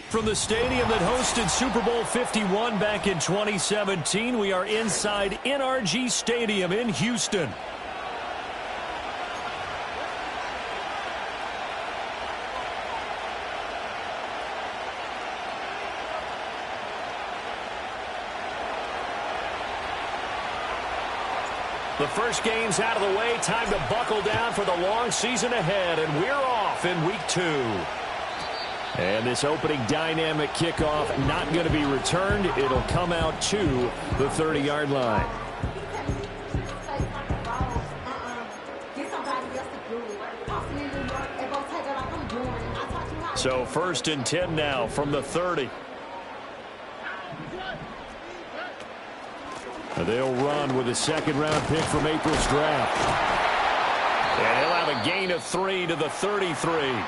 From the stadium that hosted Super Bowl 51 back in 2017, we are inside NRG Stadium in Houston. The first game's out of the way. Time to buckle down for the long season ahead, and we're off in week 2. And this opening dynamic kickoff not going to be returned. It'll come out to the 30-yard line. So 1st and 10 now from the 30. They'll run with a second-round pick from April's draft. And he'll have a gain of 3 to the 33.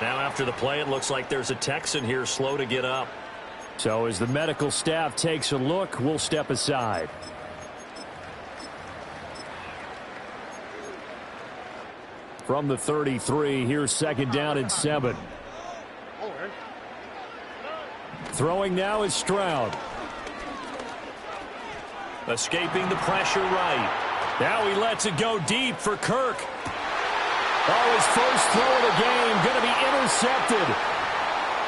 Now after the play, it looks like there's a Texan here slow to get up. So as the medical staff takes a look, we'll step aside. From the 33, here's 2nd down and 7. Throwing now is Stroud. Escaping the pressure right. Now he lets it go deep for Kirk. Oh, his first throw of the game going to be intercepted.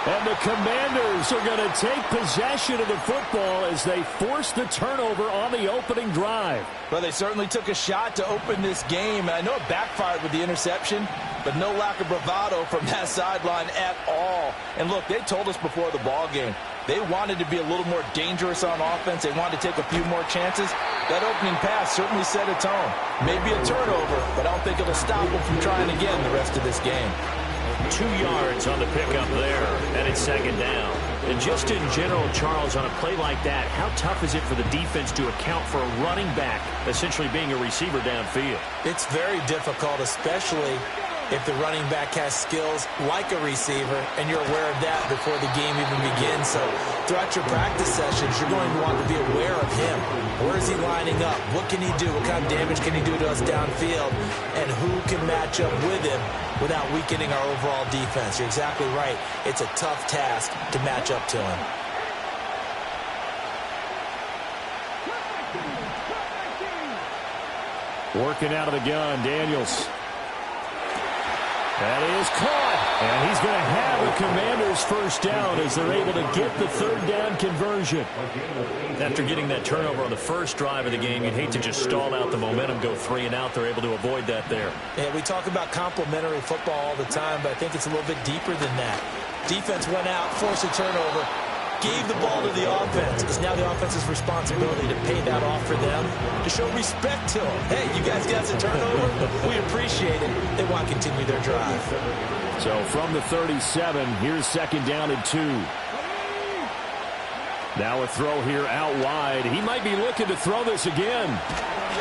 And the Commanders are going to take possession of the football as they force the turnover on the opening drive. Well, they certainly took a shot to open this game. I know it backfired with the interception, but no lack of bravado from that sideline at all. And look, they told us before the ball game, they wanted to be a little more dangerous on offense. They wanted to take a few more chances. That opening pass certainly set a tone. Maybe a turnover, but I don't think it'll stop them from trying again the rest of this game. 2 yards on the pickup there, and it's 2nd down. And just in general, Charles, on a play like that, how tough is it for the defense to account for a running back essentially being a receiver downfield? It's very difficult, especially if the running back has skills like a receiver, and you're aware of that before the game even begins. So throughout your practice sessions, you're going to want to be aware of him. Where is he lining up? What can he do? What kind of damage can he do to us downfield? And who can match up with him without weakening our overall defense? You're exactly right. It's a tough task to match up to him. Working out of the gun, Daniels. That is caught, and he's going to have a Commanders first down as they're able to get the 3rd down conversion. After getting that turnover on the first drive of the game, you'd hate to just stall out the momentum, go 3 and out. They're able to avoid that there. Yeah, we talk about complementary football all the time, but I think it's a little bit deeper than that. Defense went out, forced a turnover, gave the ball to the offense. It's now the offense's responsibility to pay that off for them, to show respect to them. Hey, you guys got the turnover? We appreciate it. They want to continue their drive. So from the 37, here's 2nd down and 2. Now a throw here out wide. He might be looking to throw this again.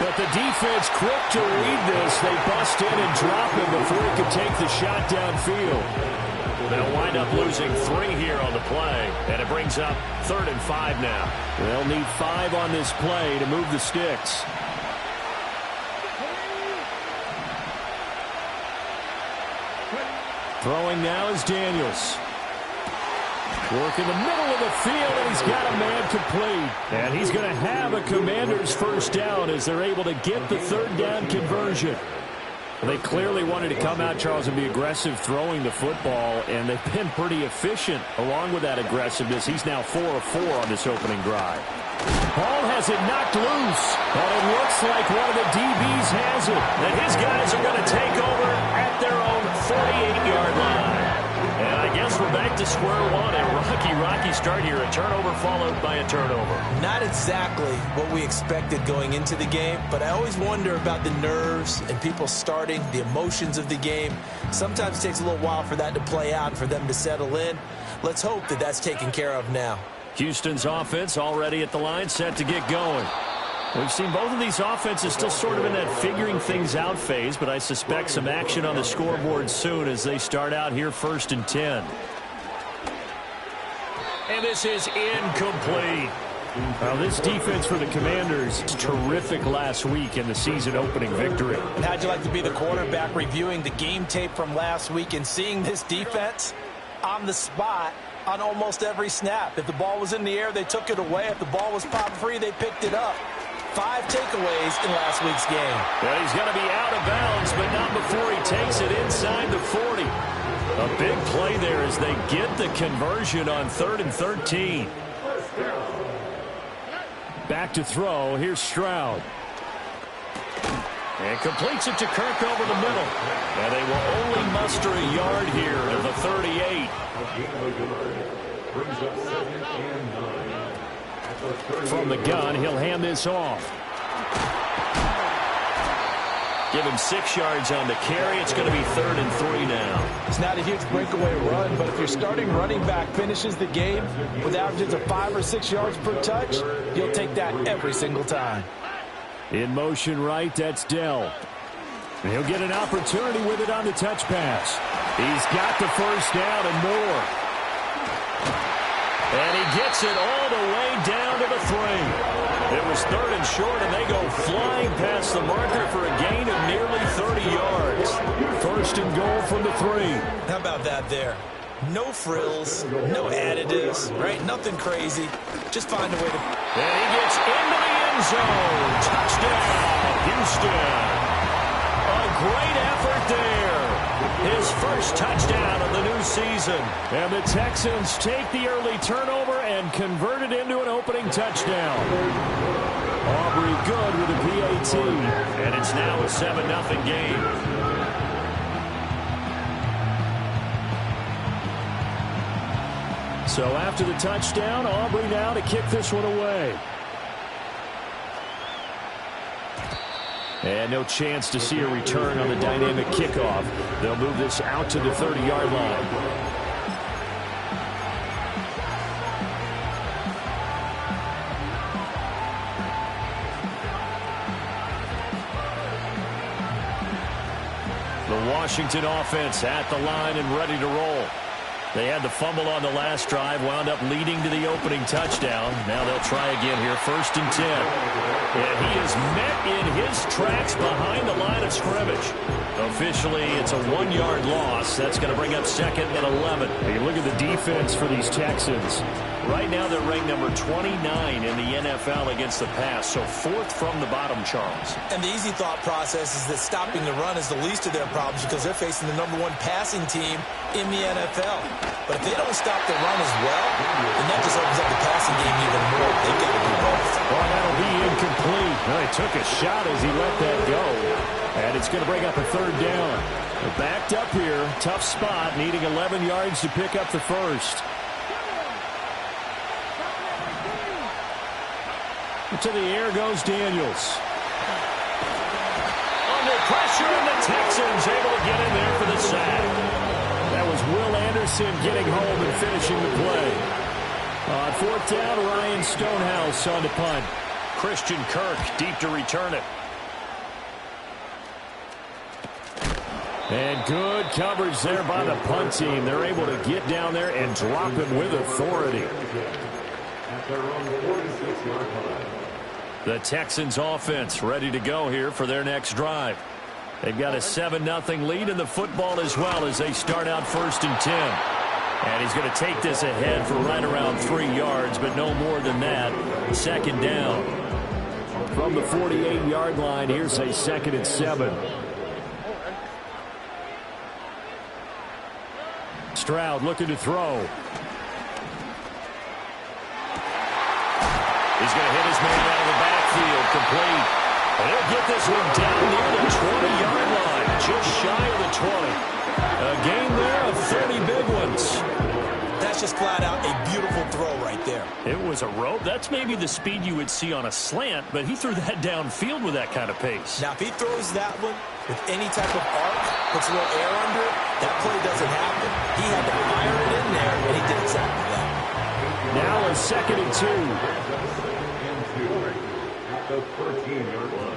But the defense quick to read this. They bust in and drop him before he could take the shot downfield. They'll wind up losing 3 here on the play, and it brings up 3rd and 5 now. They'll need 5 on this play to move the sticks. Throwing now is Daniels. Work in the middle of the field, and he's got a man complete. And he's going to have a Commanders first down as they're able to get the 3rd down conversion. They clearly wanted to come out, Charles, and be aggressive throwing the football, and they've been pretty efficient along with that aggressiveness. He's now 4 of 4 on this opening drive. Hall has it knocked loose, but it looks like one of the DBs has it. And his guys are going to take over at their own 48-yard line. And I guess we're back to square one. A rocky start here. A turnover followed by a turnover. Not exactly what we expected going into the game, but I always wonder about the nerves and people starting, the emotions of the game. Sometimes it takes a little while for that to play out and for them to settle in. Let's hope that that's taken care of now. Houston's offense already at the line, set to get going. We've seen both of these offenses still sort of in that figuring things out phase, but I suspect some action on the scoreboard soon as they start out here 1st and 10. And this is incomplete. Well, this defense for the Commanders was terrific last week in the season-opening victory. And how'd you like to be the quarterback reviewing the game tape from last week and seeing this defense? on the spot on almost every snap. If the ball was in the air, they took it away. If the ball was popped free, they picked it up. 5 takeaways in last week's game. Well, he's going to be out of bounds, but not before he takes it inside the 40. A big play there as they get the conversion on 3rd and 13. Back to throw. Here's Stroud. And completes it to Kirk over the middle. And they will only muster a yard here to the 38. From the gun, he'll hand this off. Give him 6 yards on the carry. It's going to be 3rd and 3 now. It's not a huge breakaway run, but if your starting running back finishes the game with averages of 5 or 6 yards per touch, you'll take that every single time. In motion right, that's Dell. And he'll get an opportunity with it on the touch pass. He's got the first down and more. And he gets it all the way down to the 3. It was 3rd and short, and they go flying past the marker for a gain of nearly 30 yards. 1st and goal from the 3. How about that there? No frills, no additives, right? Nothing crazy. Just find a way to... And he gets into the end zone. Touchdown, Houston. A great effort there. His first touchdown of the new season. And the Texans take the early turnover and convert it into an opening touchdown. Aubrey good with a PAT. And it's now a 7-0 game. So after the touchdown, Aubrey now to kick this one away. And no chance to see a return on the dynamic kickoff. They'll move this out to the 30-yard line. The Washington offense at the line and ready to roll. They had the fumble on the last drive, wound up leading to the opening touchdown. Now they'll try again here, 1st and 10. And he is met in his tracks behind the line of scrimmage. Officially, it's a 1-yard loss. That's going to bring up 2nd and 11. Hey, look at the defense for these Texans. Right now, they're ranked number 29 in the NFL against the pass, so 4th from the bottom, Charles. And the easy thought process is that stopping the run is the least of their problems because they're facing the number 1 passing team in the NFL. But if they don't stop the run as well, then that just opens up the passing game even more. They've got to do both. Well, that'll be incomplete. Well, he took a shot as he let that go. And it's going to bring up a 3rd down. They're backed up here. Tough spot, needing 11 yards to pick up the first. To the air goes Daniels. Under pressure, and the Texans able to get in there for the sack. That was Will Anderson getting home and finishing the play. On 4th down, Ryan Stonehouse on the punt. Christian Kirk deep to return it. And good coverage there by the punt team. They're able to get down there and drop him with authority. The Texans offense ready to go here for their next drive. They've got a 7-0 lead in the football as well as they start out 1st and 10. And he's going to take this ahead for right around 3 yards, but no more than that. 2nd down. From the 48-yard line, here's a 2nd and 7. Stroud looking to throw. He's going to hit his man out of the backfield, complete. And he'll get this one down near the 20-yard line, just shy of the 20. A game there of 30 big ones. That's just flat out a beautiful throw right there. It was a rope. That's maybe the speed you would see on a slant, but he threw that downfield with that kind of pace. Now, if he throws that one with any type of arc, puts a little air under it, that play doesn't happen. He had to fire it in there, and he did exactly that. Now a 2nd and 2. At the 13-yard line.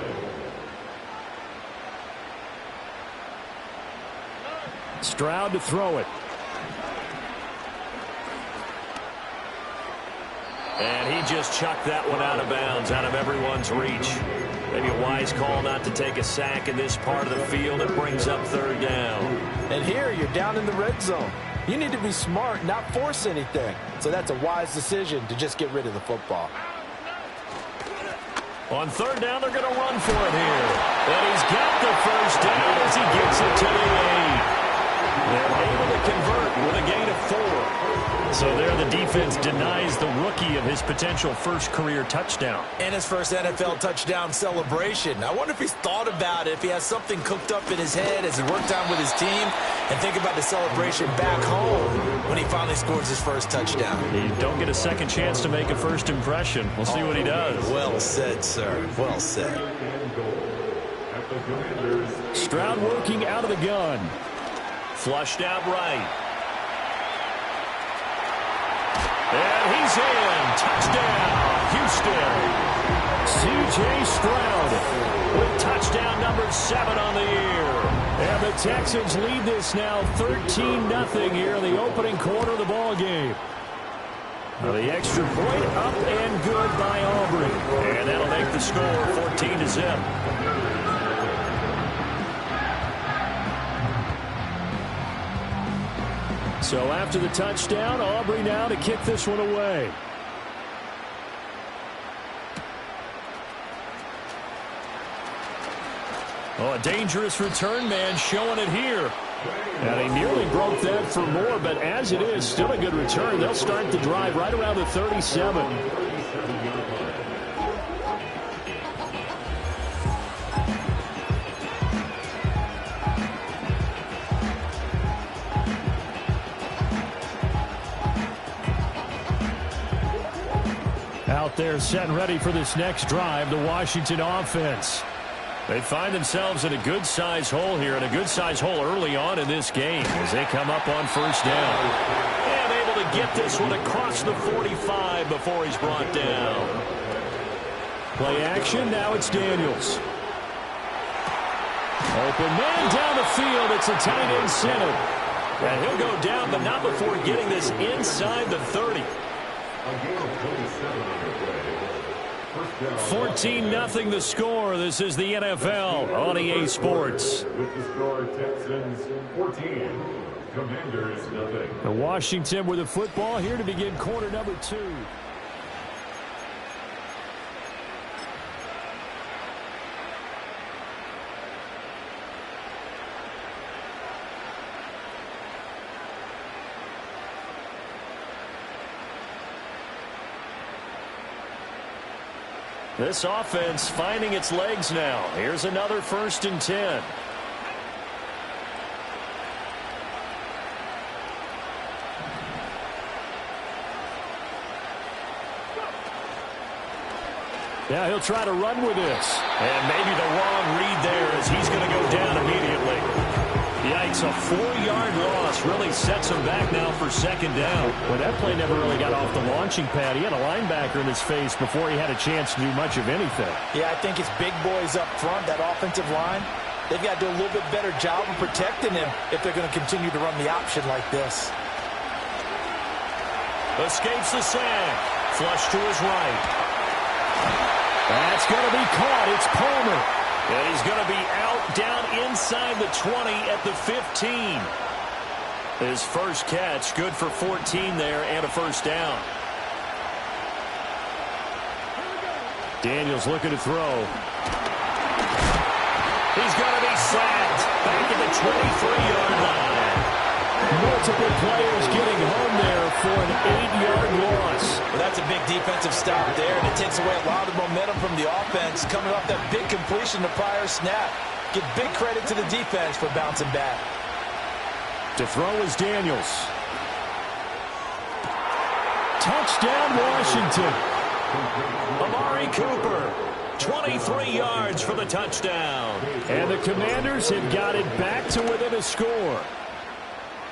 Stroud to throw it. And he just chucked that one out of bounds, out of everyone's reach. Maybe a wise call not to take a sack in this part of the field. It brings up 3rd down. And here you're down in the red zone. You need to be smart, not force anything. So that's a wise decision to just get rid of the football. On third down, they're going to run for it here. And he's got the first down as he gets it to the 8. They're able to convert with a gain of 4. So there the defense denies the rookie of his potential first career touchdown. And his first NFL touchdown celebration. I wonder if he's thought about it, if he has something cooked up in his head as he worked on with his team, and think about the celebration back home when he finally scores his first touchdown. You don't get a second chance to make a first impression. We'll see what he does. Well said, sir. Well said. Stroud working out of the gun. Flushed out right. And he's in. Touchdown, Houston. C.J. Stroud with touchdown number 7 on the year. And the Texans lead this now 13-0 here in the opening quarter of the ball game. The extra point up and good by Aubrey. And that'll make the score 14-0. So after the touchdown, Aubrey now to kick this one away. Oh, a dangerous return man showing it here. And he nearly broke that for more, but as it is, still a good return. They'll start the drive right around the 37. Out there set and ready for this next drive, the Washington offense. They find themselves in a good-sized hole here, and a good-sized hole early on in this game as they come up on first down. And able to get this one across the 45 before he's brought down. Play action, now it's Daniels. Open man down the field, it's a tight end center. And he'll go down, but not before getting this inside the 30. 14-0 the score. This is the NFL on EA Sports. With the score, Texans 14, Commanders 0. Washington with the football here to begin quarter number 2. This offense finding its legs now. Here's another 1st and 10. Now he'll try to run with this. And maybe the wrong read there as he's going to go down immediately. Yikes, a 4-yard loss really sets him back now for 2nd down. Well, that play never really got off the launching pad. He had a linebacker in his face before he had a chance to do much of anything. Yeah, I think it's big boys up front, that offensive line. They've got to do a little bit better job of protecting him if they're going to continue to run the option like this. Escapes the sack. Flush to his right. That's going to be caught. It's Palmer. And he's going to be out down inside the 20 at the 15. His first catch, good for 14 there and a 1st down. Daniels looking to throw. He's going to be sacked back at the 23-yard line. Multiple players getting home there for an 8-yard loss. Well, that's a big defensive stop there, and it takes away a lot of momentum from the offense coming off that big completion the prior snap. Give big credit to the defense for bouncing back. To throw is Daniels. Touchdown, Washington. Amari Cooper, 23 yards for the touchdown. And the Commanders have got it back to within a score.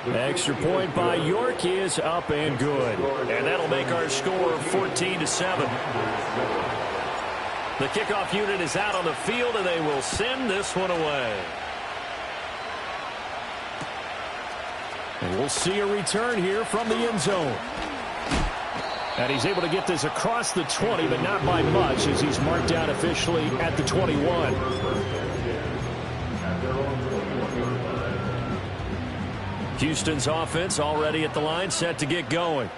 Extra point by York is up and good. And that'll make our score 14-7. The kickoff unit is out on the field, and they will send this one away. And we'll see a return here from the end zone. And he's able to get this across the 20, but not by much, as he's marked out officially at the 21. Houston's offense already at the line, set to get going.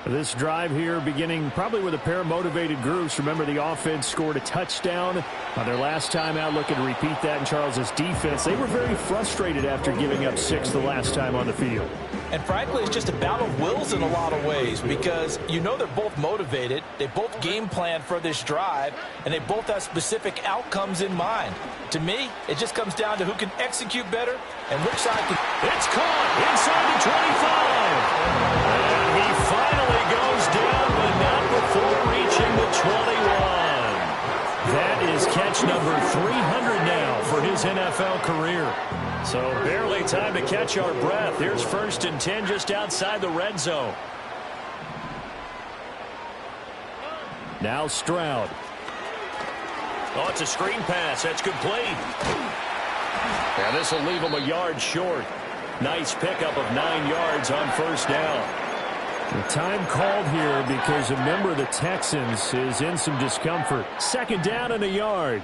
This drive here beginning probably with a pair of motivated groups. Remember, the offense scored a touchdown on their last time out, looking to repeat that in Charles's defense. They were very frustrated after giving up 6 the last time on the field. And frankly, it's just a battle of wills in a lot of ways, because you know they're both motivated, they both game plan for this drive, and they both have specific outcomes in mind. To me, it just comes down to who can execute better and which side can. It's caught inside the 25. And he finally goes down, but not before reaching the 21. That is catch number 300 now for his NFL career. So barely time to catch our breath. Here's 1st and 10 just outside the red zone. Now Stroud. Oh, it's a screen pass. That's complete. And this will leave him a yard short. Nice pickup of 9 yards on 1st down. The time called here because a member of the Texans is in some discomfort. 2nd down and a yard.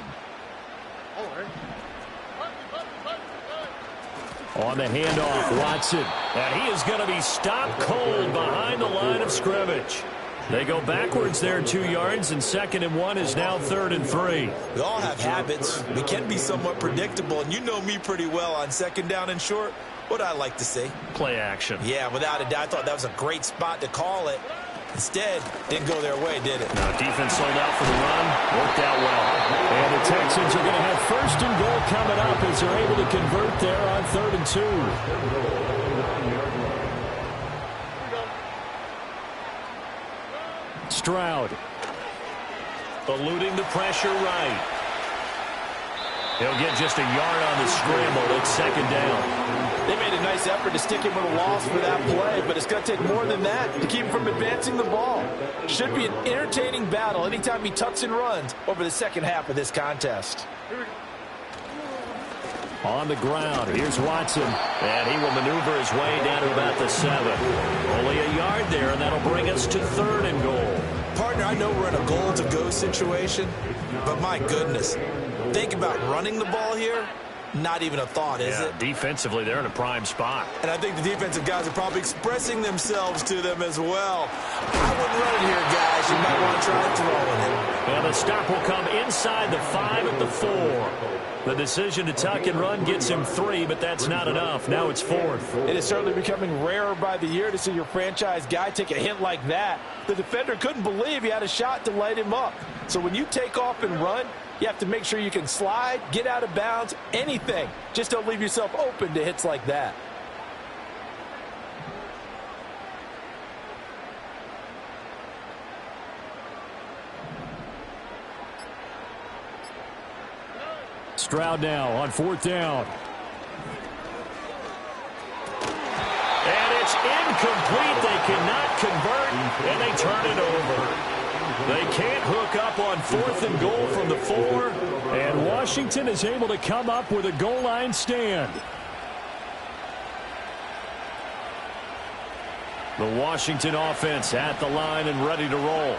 On the handoff, Watson. And he is going to be stopped cold behind the line of scrimmage. They go backwards there 2 yards, and 2nd and 1 is now 3rd and 3. We all have habits. We can be somewhat predictable, and you know me pretty well on 2nd down and short. What I like to see? Play action. Yeah, without a doubt. I thought that was a great spot to call it. Instead, didn't go their way, did it? Now, defense sold out for the run. Worked out well. And the Texans are going to have 1st and goal coming up as they're able to convert there on 3rd and 2. Stroud. Eluding the pressure right. He'll get just a yard on the scramble. It's 2nd down. They made a nice effort to stick him with a loss for that play, but it's going to take more than that to keep him from advancing the ball. Should be an entertaining battle anytime he tucks and runs over the second half of this contest. On the ground, here's Watson, and he will maneuver his way down to about the 7. Only a yard there, and that'll bring us to 3rd and goal. Partner, I know we're in a goal-to-go situation, but my goodness, think about running the ball here. Not even a thought, is it? Defensively, they're in a prime spot. And I think the defensive guys are probably expressing themselves to them as well. I wouldn't run it here, guys. You might want to try throwing it. And the stop will come inside the 5 at the 4. The decision to tuck and run gets him 3, but that's not enough. Now it's 4th. It is certainly becoming rarer by the year to see your franchise guy take a hit like that. The defender couldn't believe he had a shot to light him up. So when you take off and run, you have to make sure you can slide, get out of bounds, anything. Just don't leave yourself open to hits like that. Stroud now on 4th down. And it's incomplete. They cannot convert, and they turn it over. They can't hook up on 4th and goal from the 4. And Washington is able to come up with a goal line stand. The Washington offense at the line and ready to roll.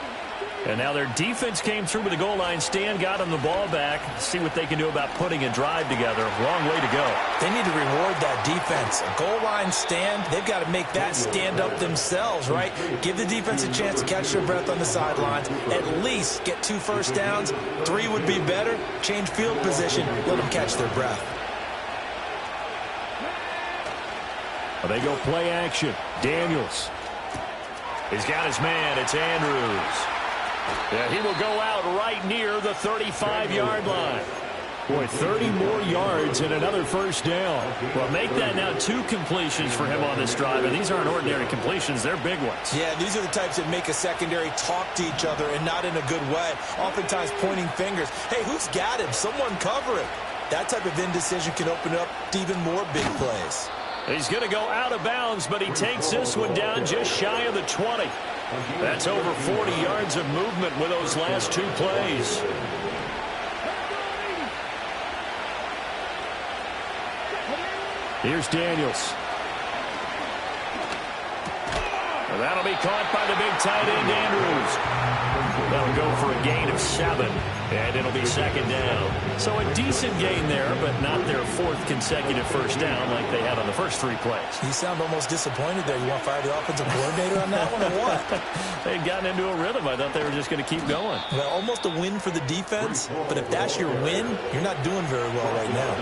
And now their defense came through with a goal line stand, got them the ball back. See what they can do about putting a drive together. Long way to go. They need to reward that defense. A goal line stand, they've got to make that stand up themselves, right? Give the defense a chance to catch their breath on the sidelines. At least get 2 first downs. 3 would be better. Change field position. Let them catch their breath. Well, they go play action. Daniels. He's got his man. It's Andrews. Yeah, he will go out right near the 35-yard line. Boy, 30 more yards and another first down. Well, make that now 2 completions for him on this drive, and these aren't ordinary completions. They're big ones. Yeah, these are the types that make a secondary talk to each other, and not in a good way. Oftentimes pointing fingers. Hey, who's got him? Someone cover it. That type of indecision can open up to even more big plays. He's going to go out of bounds, but he takes this one down just shy of the 20. That's over 40 yards of movement with those last 2 plays. Here's Daniels. Well, that'll be caught by the big tight end, Andrews. That'll go for a gain of 7. And it'll be second down. So a decent gain there, but not their fourth consecutive first down like they had on the first 3 plays. You sound almost disappointed there. You want to fire the offensive coordinator on that one or what? They'd gotten into a rhythm. I thought they were just going to keep going. Well, almost a win for the defense, but if that's your win, you're not doing very well right now.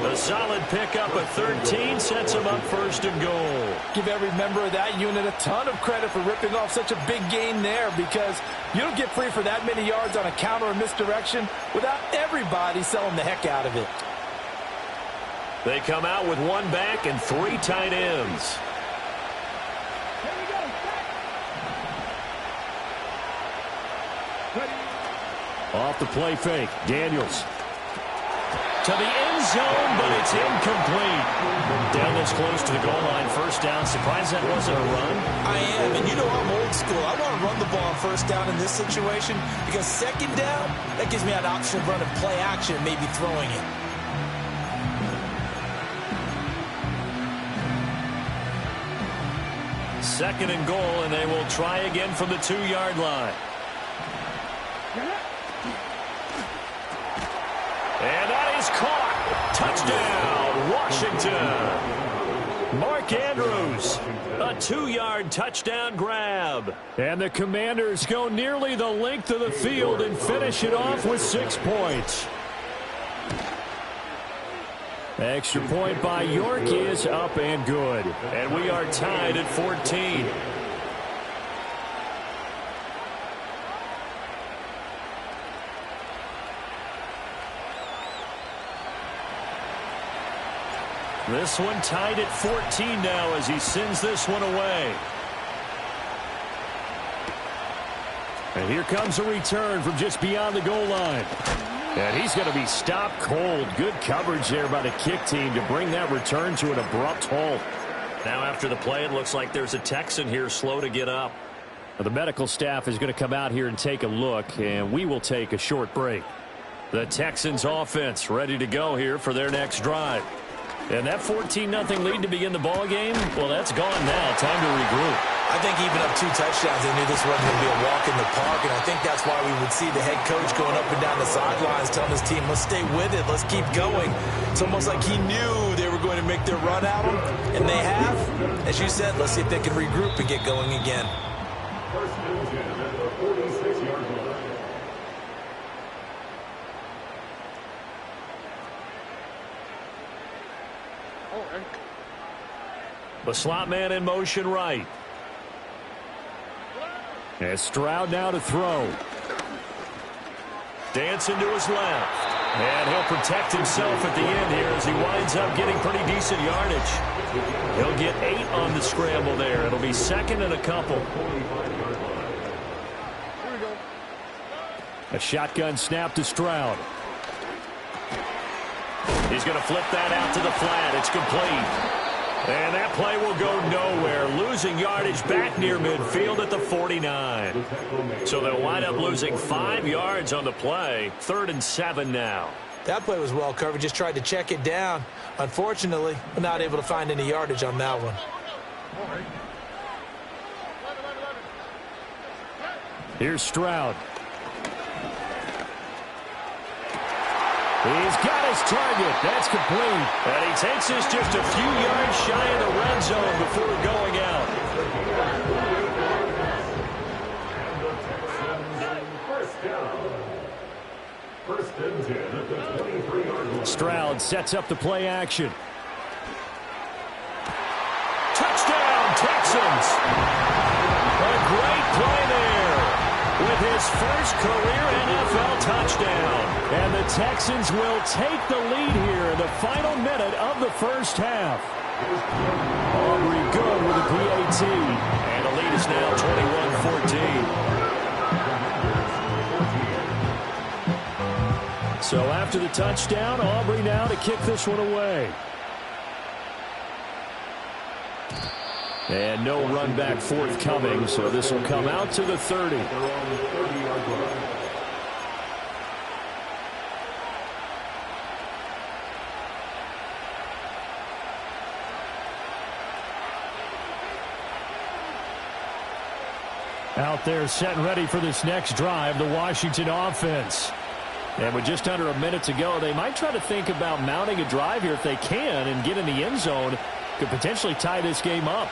A solid pickup at 13 sets them up first and goal. Give every member of that unit a ton of credit for ripping off such a big gain there, because you don't get free for that many yards on a counter or misdirection without everybody selling the heck out of it. They come out with 1 back and 3 tight ends. Off the play fake, Daniels. To the end zone, but it's incomplete. Down this close to the goal line, first down. Surprised that wasn't a run? I am, and you know I'm old school. I want to run the ball on first down in this situation because second down, that gives me an option of running play action and maybe throwing it. Second and goal, and they will try again from the 2-yard line. And that is caught. Touchdown, Washington. Mark Andrews, a 2-yard touchdown grab. And the Commanders go nearly the length of the field and finish it off with 6 points. Extra point by York is up and good. And we are tied at 14. This one tied at 14 now as he sends this one away. And here comes a return from just beyond the goal line. And he's going to be stopped cold. Good coverage there by the kick team to bring that return to an abrupt halt. Now after the play, it looks like there's a Texan here slow to get up. Well, the medical staff is going to come out here and take a look, and we will take a short break. The Texans offense ready to go here for their next drive. And that 14-0 lead to begin the ball game, well, that's gone now. Time to regroup. I think even up 2 touchdowns, they knew this wasn't going to be a walk in the park, and I think that's why we would see the head coach going up and down the sidelines telling his team, let's stay with it, let's keep going. It's almost like he knew they were going to make their run at him, and they have. As you said, let's see if they can regroup and get going again. First and 10 at the 46-yard line. The slot man in motion right. And Stroud now to throw. Dancing to his left. And he'll protect himself at the end here as he winds up getting pretty decent yardage. He'll get 8 on the scramble there. It'll be second and a couple. A shotgun snap to Stroud. He's going to flip that out to the flat. It's complete. And that play will go nowhere. Losing yardage back near midfield at the 49. So they'll wind up losing 5 yards on the play. 3rd and 7 now. That play was well covered. Just tried to check it down. Unfortunately, we're not able to find any yardage on that one. Here's Stroud. He's got his target. That's complete. And he takes us just a few yards shy of the red zone before going out. First and 10 at the 23-yard line. Stroud sets up the play action. Touchdown, Texans. A great play there with his first career NFL touchdown. And the Texans will take the lead here in the final minute of the first half. Aubrey good with a PAT. And the lead is now 21-14. So after the touchdown, Aubrey now to kick this one away. And no run back forthcoming, so this will come out to the 30. Out there set and ready for this next drive, the Washington offense. And with just under a minute to go, they might try to think about mounting a drive here if they can and get in the end zone. Could potentially tie this game up.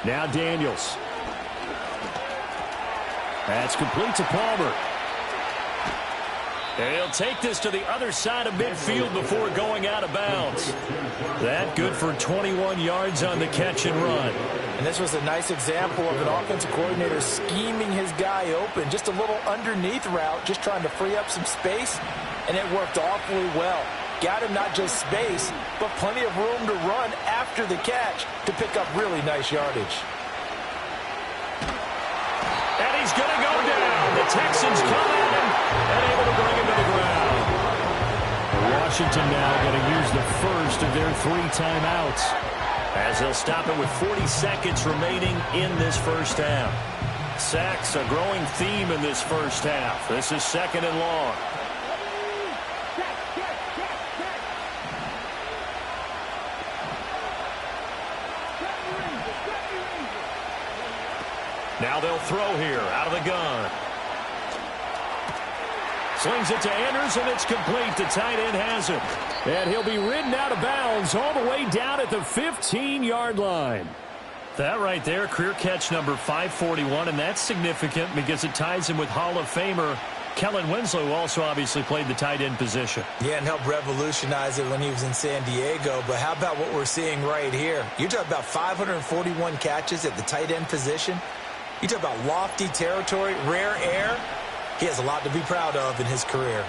Now Daniels. That's complete to Palmer. And he'll take this to the other side of midfield before going out of bounds. That good for 21 yards on the catch and run. And this was a nice example of an offensive coordinator scheming his guy open. Just a little underneath route, just trying to free up some space, and it worked awfully well. Got him not just space, but plenty of room to run after the catch to pick up really nice yardage. And he's going to go down. The Texans come at him and able to bring him to the ground. Washington now going to use the first of their 3 timeouts, as they'll stop it with 40 seconds remaining in this first half. Sacks, a growing theme in this first half. This is 2nd and long. Now they'll throw here out of the gun. Slings it to Andrews, and it's complete. The tight end has it. And he'll be ridden out of bounds all the way down at the 15-yard line. That right there, career catch number 541, and that's significant because it ties him with Hall of Famer Kellen Winslow, who also obviously played the tight end position. Yeah, and helped revolutionize it when he was in San Diego. But how about what we're seeing right here? You're talking about 541 catches at the tight end position. You talk about lofty territory, rare air. He has a lot to be proud of in his career.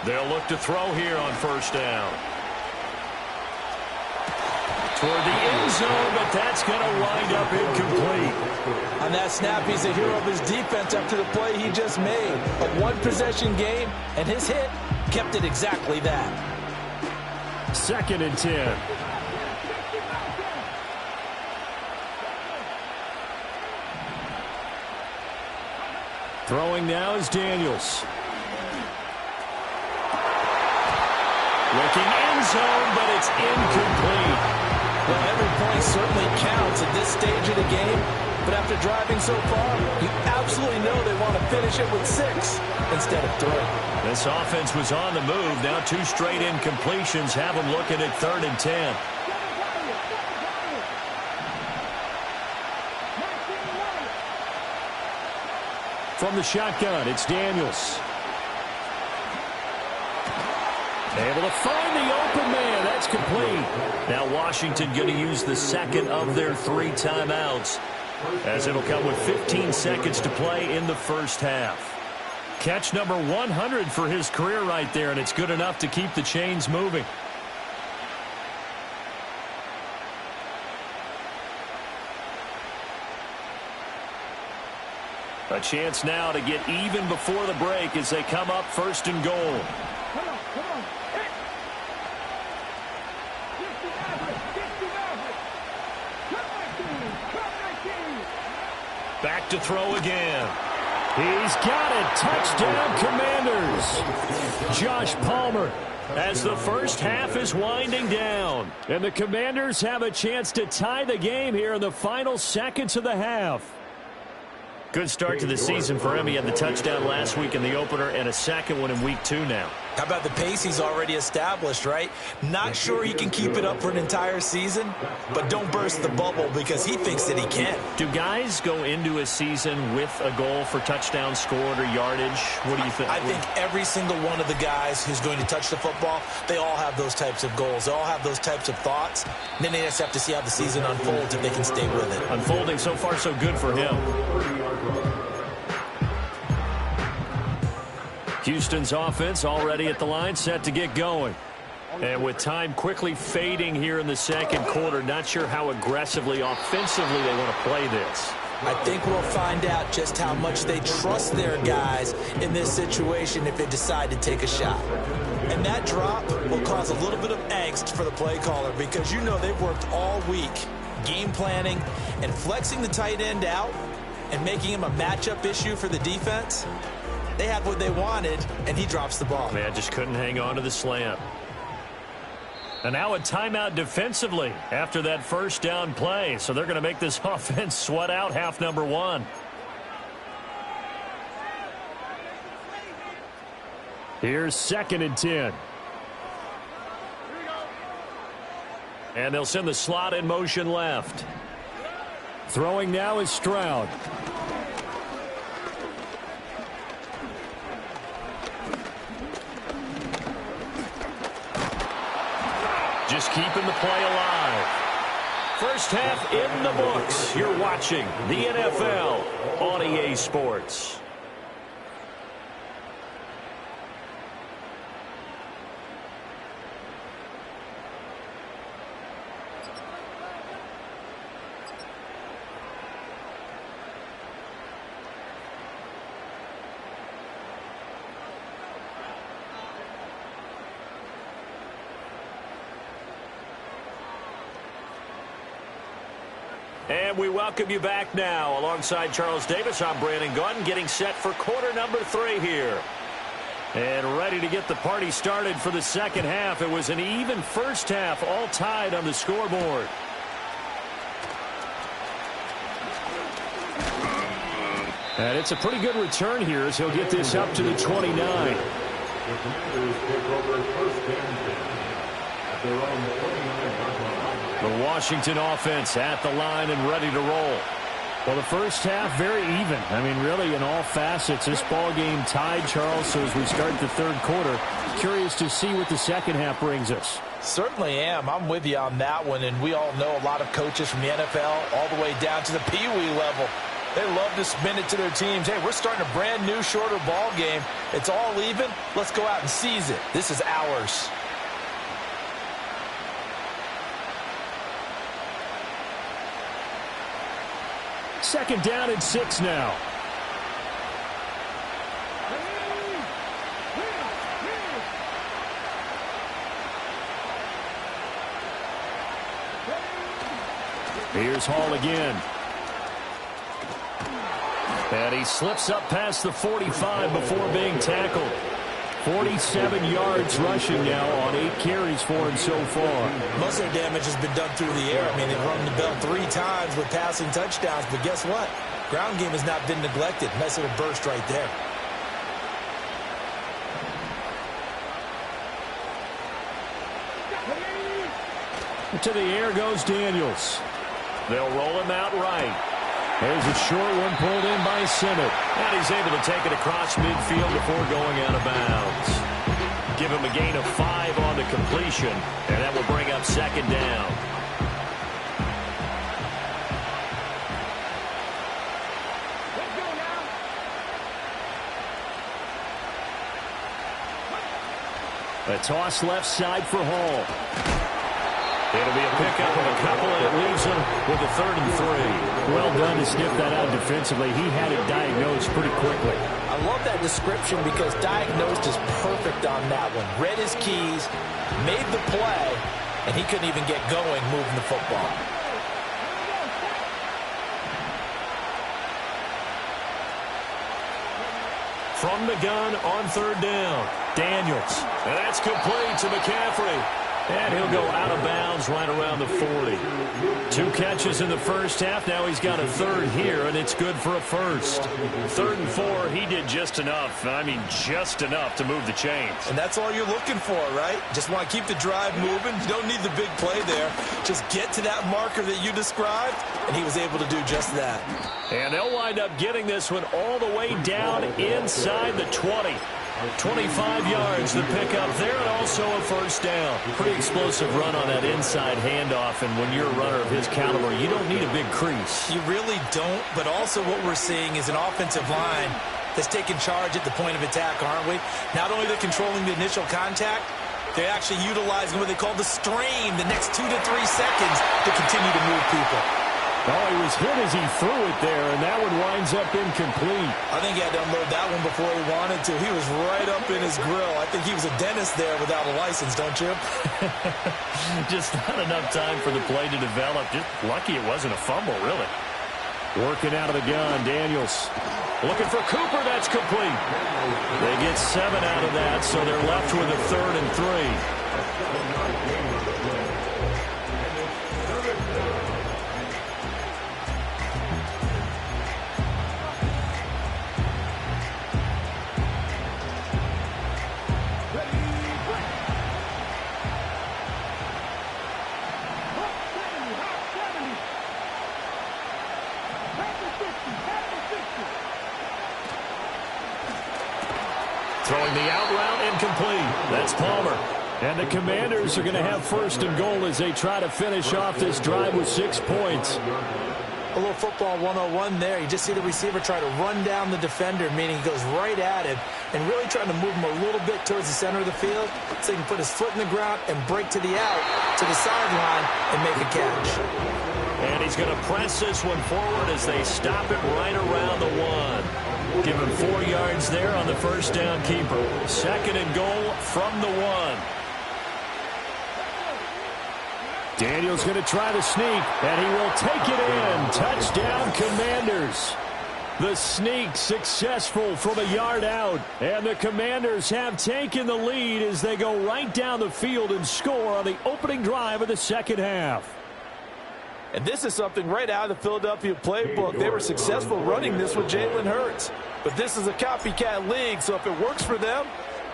They'll look to throw here on first down. Toward the end zone, but that's going to wind up incomplete. On that snap, he's a hero of his defense after the play he just made. A one-possession game, and his hit kept it exactly that. 2nd and 10. Throwing now is Daniels. Looking end zone, but it's incomplete. Well, every point certainly counts at this stage of the game, but after driving so far, you absolutely know they want to finish it with 6 instead of 3. This offense was on the move. Now 2 straight incompletions have them looking at 3rd and 10. From the shotgun, it's Daniels. Able to find the open man. That's complete. Now Washington going to use the 2nd of their 3 timeouts, as it'll come with 15 seconds to play in the first half. Catch number 100 for his career right there, and it's good enough to keep the chains moving. A chance now to get even before the break as they come up 1st and goal. Back to throw again. He's got it. Touchdown, Commanders. Josh Palmer, as the first half is winding down. And the Commanders have a chance to tie the game here in the final seconds of the half. Good start to the season for him. He had the touchdown last week in the opener and a 2nd one in week 2 now. How about the pace he's already established, right? Not sure he can keep it up for an entire season, but don't burst the bubble because he thinks that he can. Do guys go into a season with a goal for touchdown scored or yardage? What do you think? I think every single one of the guys who's going to touch the football, they all have those types of goals. They all have those types of thoughts. And then they just have to see how the season unfolds if they can stay with it. Unfolding so far so good for him. Houston's offense already at the line, set to get going. And with time quickly fading here in the 2nd quarter, not sure how aggressively, offensively they want to play this. I think we'll find out just how much they trust their guys in this situation if they decide to take a shot. And that drop will cause a little bit of angst for the play caller because you know they've worked all week game planning and flexing the tight end out and making him a matchup issue for the defense. They had what they wanted, and he drops the ball. Man, just couldn't hang on to the slant. And now a timeout defensively after that first down play. So they're going to make this offense sweat out half number one. Here's 2nd and 10. And they'll send the slot in motion left. Throwing now is Stroud. Just keeping the play alive. First half in the books. You're watching the NFL on EA Sports. And we welcome you back now. Alongside Charles Davis, I'm Brandon Gaudin, getting set for quarter number 3 here. And ready to get the party started for the second half. It was an even first half, all tied on the scoreboard. And it's a pretty good return here as he'll get this up to the 29. The Commanders take over first and 10 at their own 29-yard line. The Washington offense at the line and ready to roll. Well, the first half, very even. I mean, really, in all facets, this ball game tied, Charles. So as we start the third quarter, curious to see what the second half brings us. Certainly am. I'm with you on that one. And we all know a lot of coaches from the NFL all the way down to the Pee-wee level. They love to spin it to their teams. Hey, we're starting a brand new, shorter ball game. It's all even. Let's go out and seize it. This is ours. Second down and 6 now. Here's Hall again. And he slips up past the 45 before being tackled. 47 yards rushing now on 8 carries for him so far. Most of their damage has been done through the air. I mean, they've rung the bell 3 times with passing touchdowns, but guess what? Ground game has not been neglected. Nice little burst right there. To the air goes Daniels. They'll roll him out right. There's a short one pulled in by Simmons. And he's able to take it across midfield before going out of bounds. Give him a gain of 5 on the completion, and that will bring up second down. A toss left side for Hall. It'll be a pickup of a couple, and it leaves him with a 3rd and 3. Well done to sniff that out defensively. He had it diagnosed pretty quickly. I love that description because diagnosed is perfect on that one. Read his keys, made the play, and he couldn't even get going moving the football. From the gun on 3rd down, Daniels. And that's complete to McCaffrey. And he'll go out of bounds right around the 40. 2 catches in the first half. Now he's got a 3rd here, and it's good for a 1st. 3rd and 4, he did just enough. I mean, just enough to move the chains. And that's all you're looking for, right? Just want to keep the drive moving. You don't need the big play there. Just get to that marker that you described, and he was able to do just that. And they'll wind up getting this one all the way down inside the 20. 25 yards the pickup there, and also a 1st down. Pretty explosive run on that inside handoff, and when you're a runner of his caliber, you don't need a big crease. You really don't, but also what we're seeing is an offensive line that's taking charge at the point of attack, aren't we? Not only they're controlling the initial contact, they're actually utilizing what they call the strain, the next 2 to 3 seconds to continue to move people. Oh, he was hit as he threw it there, and that one winds up incomplete. I think he had to unload that one before he wanted to. He was right up in his grill. I think he was a dentist there without a license, don't you? Just not enough time for the play to develop. Just lucky it wasn't a fumble, really. Working out of the gun, Daniels. Looking for Cooper, that's complete. They get 7 out of that, so they're left with a 3rd and 3. Throwing the out route incomplete. That's Palmer. And the Commanders are going to have first and goal as they try to finish off this drive with 6 points. A little football 101 there. You just see the receiver try to run down the defender, meaning he goes right at him and really trying to move him a little bit towards the center of the field so he can put his foot in the ground and break to the out, to the sideline, and make a catch. And he's going to press this one forward as they stop it right around the 1. Give him 4 yards there on the first down keeper. Second and goal from the 1. Daniels going to try to sneak, and he will take it in. Touchdown, Commanders. The sneak successful from a yard out, and the Commanders have taken the lead as they go right down the field and score on the opening drive of the second half. And this is something right out of the Philadelphia playbook. They were successful running this with Jalen Hurts. But this is a copycat league, so if it works for them,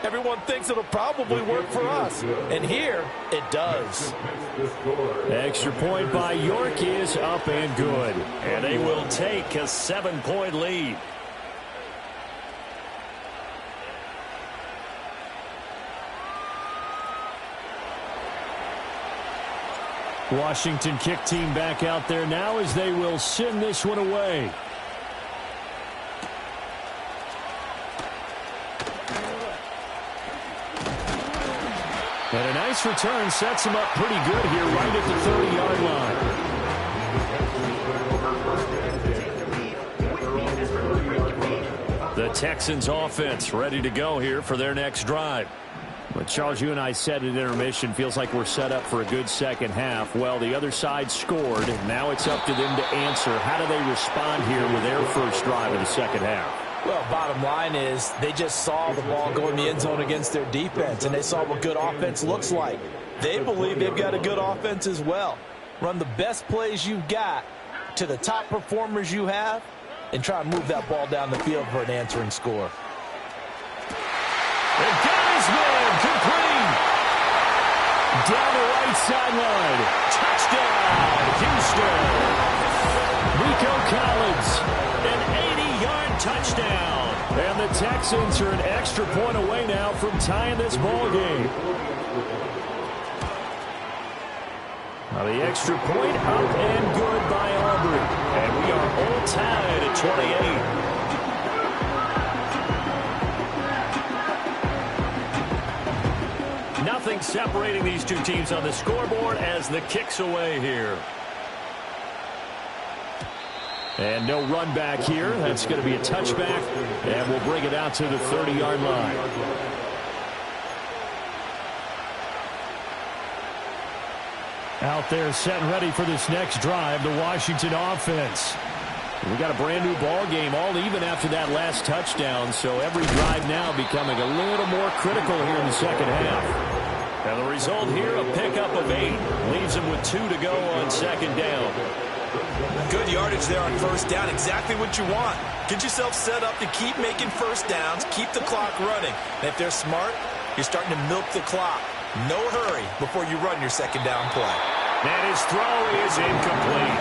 everyone thinks it'll probably work for us. And here, it does. Extra point by York is up and good. And they will take a 7-point lead. Washington kick team back out there now as they will send this one away. And a nice return sets him up pretty good here right at the 30-yard line. The Texans offense ready to go here for their next drive. But Charles, you and I said at intermission, feels like we're set up for a good second half. Well, the other side scored. Now it's up to them to answer. How do they respond here with their first drive of the second half? Well, bottom line is they just saw the ball go in the end zone against their defense, and they saw what good offense looks like. They believe they've got a good offense as well. Run the best plays you've got to the top performers you have, and try and move that ball down the field for an answering score. They got his man, complete. Down the right sideline. Touchdown, Houston. Nico Collins, an 80-yard touchdown. And the Texans are an extra point away now from tying this ball game. Now the extra point up and good by Aubrey. And we are all tied at 28. Nothing separating these two teams on the scoreboard as the kick's away here. And no run back here. That's going to be a touchback, and we'll bring it out to the 30-yard line. Out there set and ready for this next drive, the Washington offense. We got a brand new ball game, all even after that last touchdown, so every drive now becoming a little more critical here in the second half. And the result here, a pickup of 8, leaves them with 2 to go on second down. Good yardage there on first down, exactly what you want. Get yourself set up to keep making first downs, keep the clock running. And if they're smart, you're starting to milk the clock. No hurry before you run your second down play. And his throw is incomplete.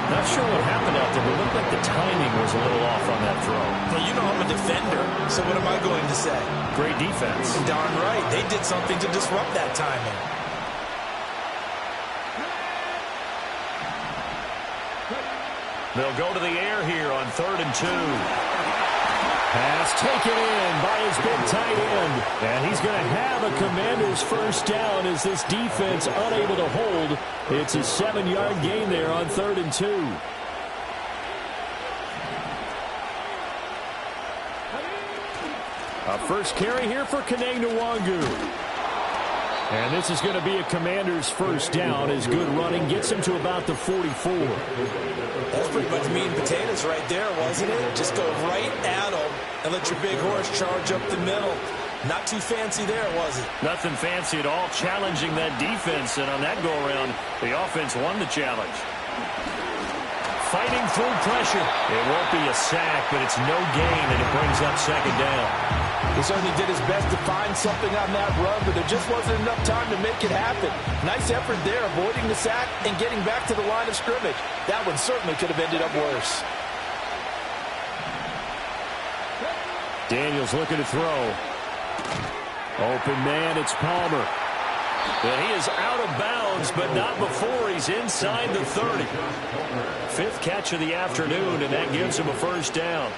Not sure what happened out there, but it looked like the timing was a little off on that throw. Well, you know I'm a defender, so what am I going to say? Great defense. Darn right. They did something to disrupt that timing. They'll go to the air here on 3rd and 2. Pass taken in by his big tight end. And he's going to have a Commander's first down as this defense unable to hold. It's a 7-yard gain there on 3rd and 2. A first carry here for Kene Nwangu. And this is going to be a Commander's first down as good running gets him to about the 44. That's pretty much meat and potatoes right there, wasn't it? Just go right at them and let your big horse charge up the middle. Not too fancy there, was it? Nothing fancy at all, challenging that defense. And on that go-around, the offense won the challenge. Fighting through pressure. It won't be a sack, but it's no gain, and it brings up second down. He certainly did his best to find something on that run, but there just wasn't enough time to make it happen. Nice effort there, avoiding the sack and getting back to the line of scrimmage. That one certainly could have ended up worse. Daniels looking to throw. Open man, it's Palmer. And he is out of bounds, but not before he's inside the 30. Fifth catch of the afternoon, and that gives him a first down.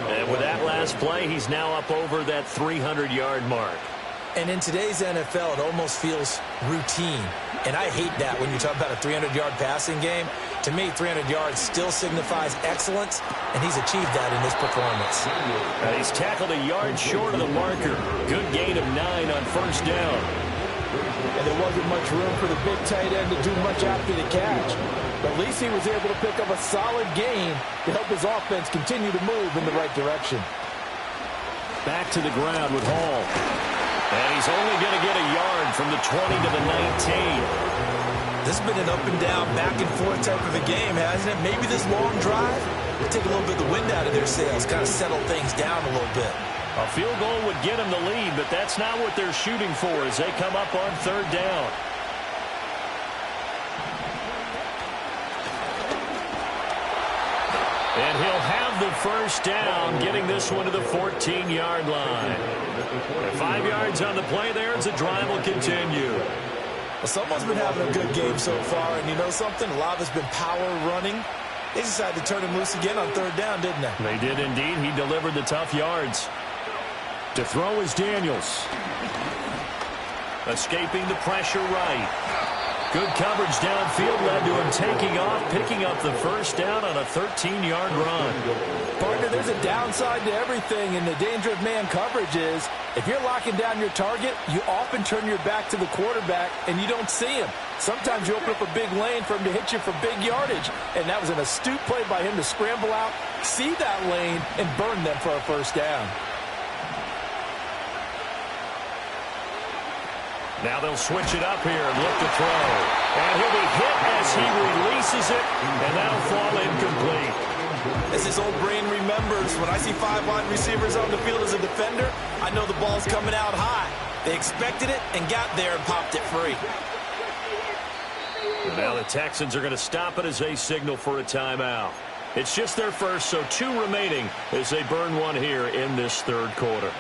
And with that last play, he's now up over that 300-yard mark. And in today's NFL, it almost feels routine. And I hate that when you talk about a 300-yard passing game. To me, 300 yards still signifies excellence, and he's achieved that in this performance. He's tackled a yard short of the marker. Good gain of 9 on first down. And there wasn't much room for the big tight end to do much after the catch. But at least he was able to pick up a solid gain to help his offense continue to move in the right direction. Back to the ground with Hall. And he's only going to get a yard from the 20 to the 19. This has been an up and down, back and forth type of a game, hasn't it? Maybe this long drive will take a little bit of the wind out of their sails, kind of settle things down a little bit. A field goal would get them the lead, but that's not what they're shooting for as they come up on third down. And he'll have the first down, getting this one to the 14-yard line. 5 yards on the play there as the drive will continue. Well, someone's been having a good game so far, and you know something? A lot of it's been power running. They decided to turn him loose again on third down, didn't they? They did indeed. He delivered the tough yards. To throw is Daniels. Escaping the pressure right. Good coverage downfield led to him taking off, picking up the first down on a 13-yard run. Partner, there's a downside to everything, and the danger of man coverage is if you're locking down your target, you often turn your back to the quarterback and you don't see him. Sometimes you open up a big lane for him to hit you for big yardage, and that was an astute play by him to scramble out, see that lane, and burn them for a first down. Now they'll switch it up here and look to throw. And he'll be hit as he releases it, and that'll fall incomplete. As his old brain remembers, when I see 5 wide receivers on the field as a defender, I know the ball's coming out high. They expected it and got there and popped it free. And now the Texans are going to stop it as they signal for a timeout. It's just their first, so 2 remaining as they burn one here in this third quarter.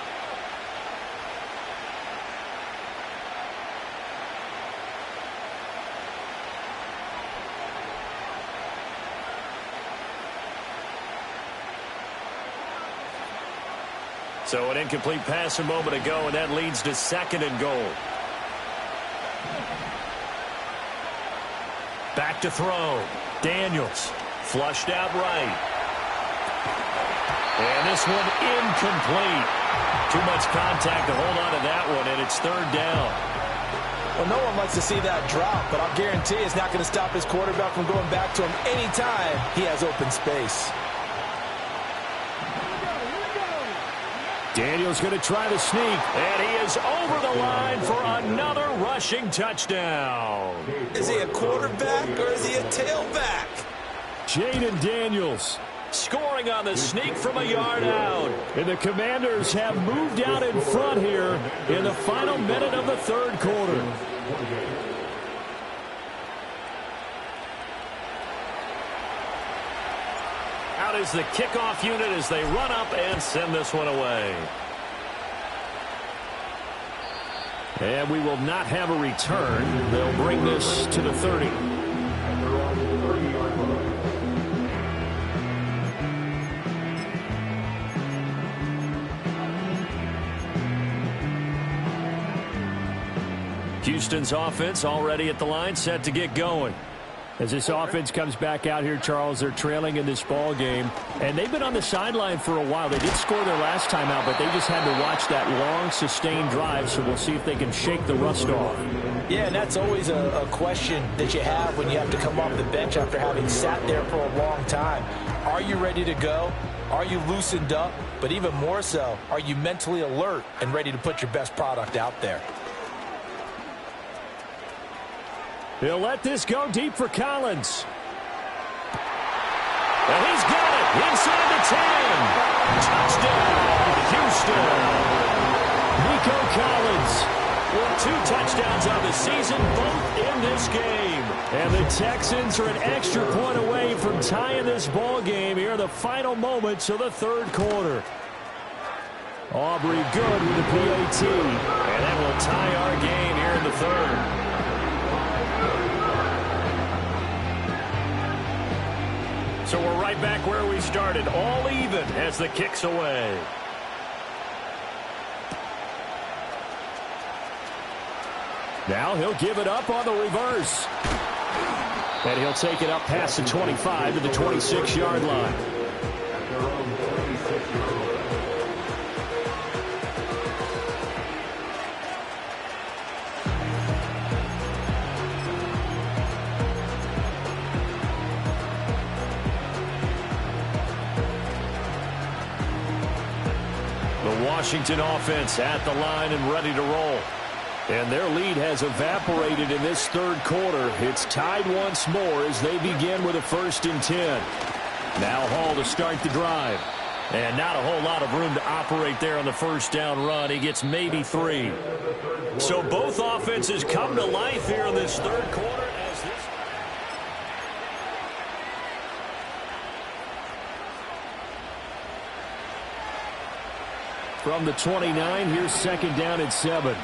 So an incomplete pass a moment ago, and that leads to second and goal. Back to throw. Daniels flushed out right. And this one incomplete. Too much contact to hold on to that one, and it's third down. Well, no one likes to see that drop, but I'll guarantee it's not going to stop his quarterback from going back to him anytime he has open space. Daniels going to try to sneak, and he is over the line for another rushing touchdown. Is he a quarterback or is he a tailback? Jaden Daniels scoring on the sneak from a yard out. And the Commanders have moved out in front here in the final minute of the third quarter. Out is the kickoff unit as they run up and send this one away. And we will not have a return. They'll bring this to the 30. Houston's offense already at the line, set to get going. As this offense comes back out here, Charles, they're trailing in this ball game, and they've been on the sideline for a while. They did score their last time out, but they just had to watch that long, sustained drive, so we'll see if they can shake the rust off. Yeah, and that's always a question that you have when you have to come off the bench after having sat there for a long time. Are you ready to go? Are you loosened up? But even more so, are you mentally alert and ready to put your best product out there? He'll let this go deep for Collins. And he's got it inside the 10. Touchdown, Houston. Nico Collins with 2 touchdowns on the season, both in this game. And the Texans are an extra point away from tying this ball game here in the final moments of the third quarter. Aubrey good with the PAT. And that will tie our game here in the third. So we're right back where we started, all even as the kick's away. Now he'll give it up on the reverse. And he'll take it up past the 25 to the 26-yard line. The Washington offense at the line and ready to roll. And their lead has evaporated in this third quarter. It's tied once more as they begin with a 1st and 10. Now Hall to start the drive. And not a whole lot of room to operate there on the first down run. He gets maybe 3. So both offenses come to life here in this third quarter. From the 29, here's 2nd down and 7.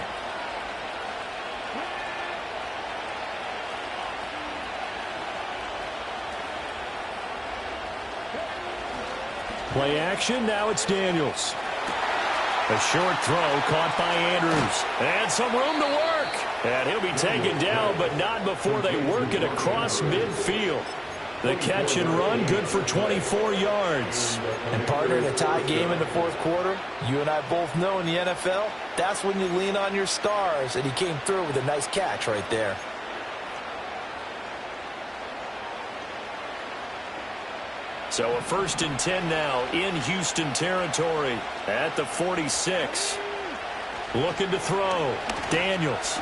Play action, now it's Daniels. A short throw caught by Andrews. And some room to work. And he'll be taken down, but not before they work it across midfield. The catch and run, good for 24 yards. And partner, in a tie game in the fourth quarter, you and I both know in the NFL, that's when you lean on your stars. And he came through with a nice catch right there. So a 1st and 10 now in Houston territory at the 46. Looking to throw. Daniels.